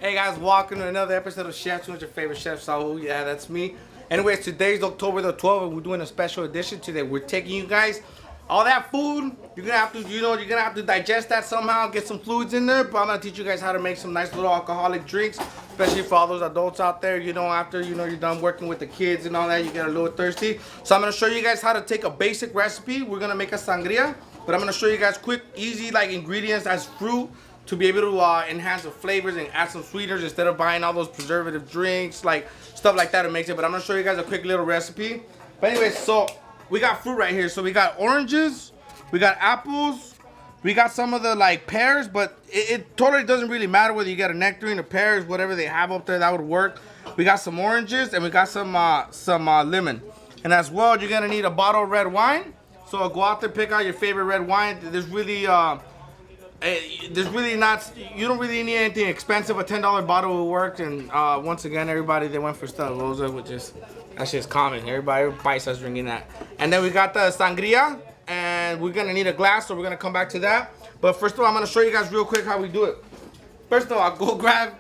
Hey guys, welcome to another episode of Chefs with your favorite chef, Saul. Yeah, that's me. Anyways, today's October the 12th and we're doing a special edition today. We're taking you guys all that food. You're gonna have to, you're gonna have to digest that somehow, get some fluids in there. But I'm gonna teach you guys how to make some nice little alcoholic drinks, especially for all those adults out there. After you're done working with the kids and all that, you get a little thirsty. So I'm gonna show you guys how to take a basic recipe. We're gonna make a sangria, but I'm gonna show you guys quick, easy ingredients as fruit, to be able to enhance the flavors and add some sweeteners instead of buying all those preservative drinks, stuff like that to make it. But I'm gonna show you guys a quick little recipe. But anyways, so we got fruit right here. So we got oranges, we got apples, we got some of the pears, but it totally doesn't really matter whether you get a nectarine or pears, whatever they have up there, that would work. We got some oranges and we got some lemon. And as well, you're gonna need a bottle of red wine. So go out there, pick out your favorite red wine. There's really not, you don't really need anything expensive. A $10 bottle will work. And once again, everybody, they went for Stella Rosa, which is, that's just common. Everybody starts drinking that. And then we got the sangria, and we're gonna need a glass, so we're gonna come back to that. But first of all, I'm gonna show you guys real quick how we do it. First of all, go grab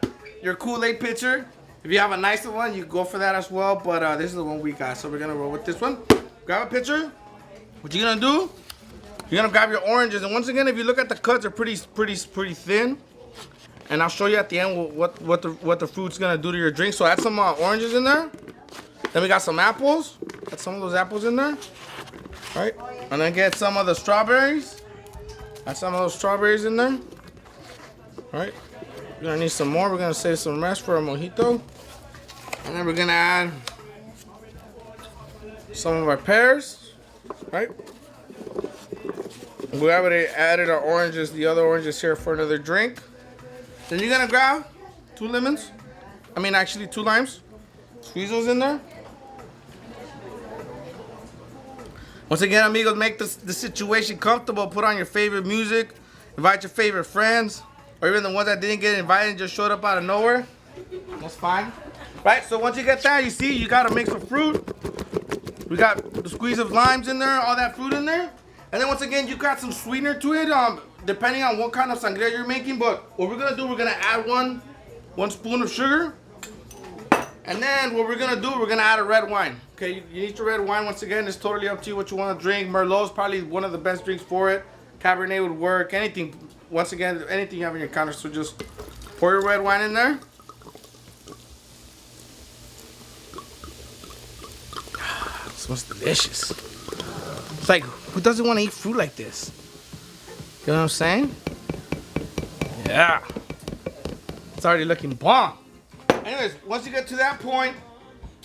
your Kool-Aid pitcher. If you have a nicer one, you go for that as well. But this is the one we got, so we're gonna roll with this one. Grab a pitcher. What you're gonna do? You're gonna grab your oranges, and once again, if you look at the cuts, they're pretty thin. And I'll show you at the end what the fruit's gonna do to your drink. So add some oranges in there. Then we got some apples. Add some of those apples in there. All right, and then get some of the strawberries. Add some of those strawberries in there. All right, we're gonna need some more. We're gonna save some rest for a mojito. And then we're gonna add some of our pears. Right. We already added our oranges, the other oranges here for another drink. Then you're gonna grab 2 lemons. Actually 2 limes. Squeeze those in there. Once again, amigos, make the situation comfortable. Put on your favorite music. Invite your favorite friends. Or even the ones that didn't get invited and just showed up out of nowhere. That's fine. Right, so once you get that, you see, you gotta mix of fruit. We got the squeeze of limes in there, all that fruit in there. And then once again, you got some sweetener to it, depending on what kind of sangria you're making. But what we're gonna do, we're gonna add one spoon of sugar. And then what we're gonna do, we're gonna add a red wine. Okay, you need your red wine. Once again, it's totally up to you what you wanna drink. Merlot's probably one of the best drinks for it. Cabernet would work, anything. Once again, anything you have in your counter. So just pour your red wine in there. It smells delicious. It's like, who doesn't want to eat fruit like this? You know what I'm saying? Yeah. It's already looking bomb. Anyways, once you get to that point,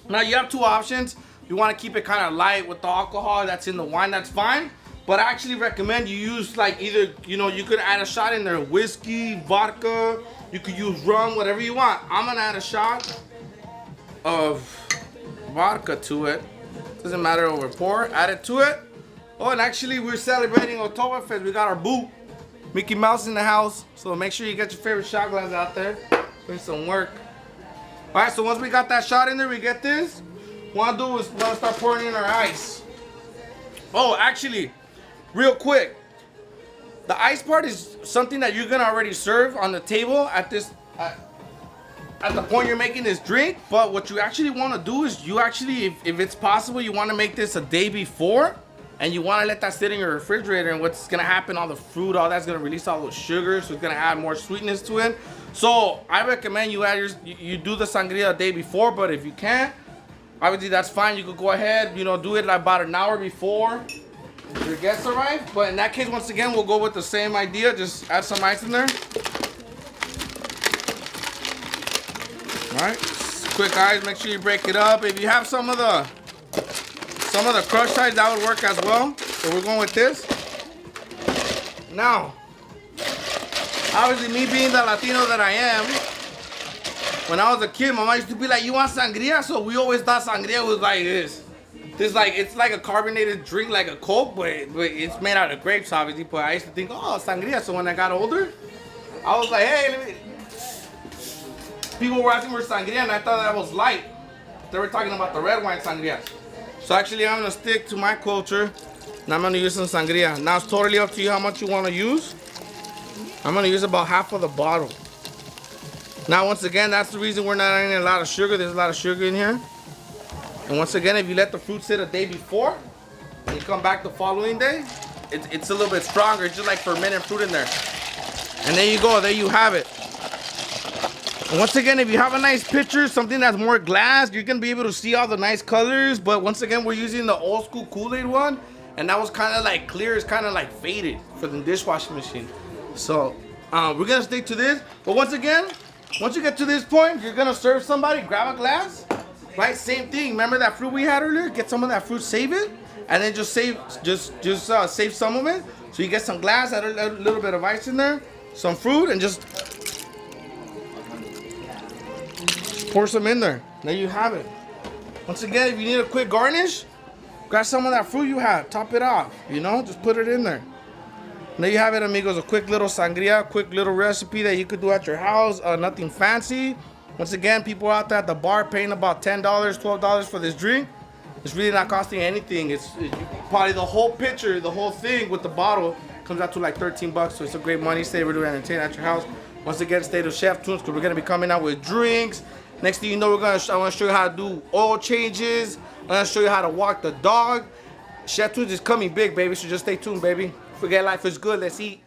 now you have 2 options. You want to keep it kind of light with the alcohol that's in the wine, that's fine. But I actually recommend you use either, you could add a shot in there, whiskey, vodka, you could use rum, whatever you want. I'm going to add a shot of vodka to it. Doesn't matter over pour, add it to it. Oh, and actually we're celebrating Oktoberfest. We got our boot, Mickey Mouse in the house. So make sure you get your favorite shot glass out there. Doing some work. All right, so once we got that shot in there, we get this. What I do is start pouring in our ice. Oh, actually, real quick. The ice part is something that you're gonna already serve on the table at the point you're making this drink. But what you actually want to do is if it's possible, you want to make this a day before. And you want to let that sit in your refrigerator, and what's going to happen, all the fruit, all that's going to release all those sugars, so it's going to add more sweetness to it. So I recommend you do the sangria a day before, but if you can't, obviously that's fine. You could go ahead, do it about an hour before your guests arrive. But in that case, once again, we'll go with the same idea. Just add some ice in there. All right, quick ice, make sure you break it up. If you have some of the crushed ice, that would work as well. So we're going with this. Now, obviously me being the Latino that I am, when I was a kid, my mom used to be like, you want sangria? So we always thought sangria was like this. It's like a carbonated drink, like a Coke, but it's made out of grapes, obviously. But I used to think, oh, sangria. So when I got older, I was like, hey, people were asking for sangria, and I thought that was light. They were talking about the red wine sangria. So actually, I'm gonna stick to my culture, and I'm gonna use some sangria. Now it's totally up to you how much you want to use. I'm gonna use about half of the bottle. Now, once again, that's the reason we're not adding a lot of sugar. There's a lot of sugar in here. And once again, if you let the fruit sit a day before, and you come back the following day, it's a little bit stronger. It's just like fermented fruit in there. And there you go. There you have it. And once again, if you have a nice pitcher, something that's more glass, you're going to be able to see all the nice colors. But once again, we're using the old school Kool-Aid one. And that was kind of like clear. It's kind of like faded for the dishwashing machine. So we're going to stick to this. But once again, once you get to this point, you're going to serve somebody, grab a glass. Right? Same thing. Remember that fruit we had earlier? Get some of that fruit, save it. And then just save some of it. So you get some glass, add a little bit of ice in there, some fruit, and just pour some in there. There you have it. Once again, if you need a quick garnish, grab some of that fruit you have, top it off, just put it in there. And there you have it, amigos, a quick little sangria, quick little recipe that you could do at your house, nothing fancy. Once again, people out there at the bar paying about $10, $12 for this drink. It's really not costing anything. It's probably the whole pitcher, the whole thing with the bottle comes out to like 13 bucks. So it's a great money saver to entertain at your house. Once again, stay to Chef Tunes because we're gonna be coming out with drinks. Next thing you know, I want to show you how to do oil changes. I'm gonna show you how to walk the dog. Chef Tunes is coming big, baby. So just stay tuned, baby. Forget life is good. Let's eat.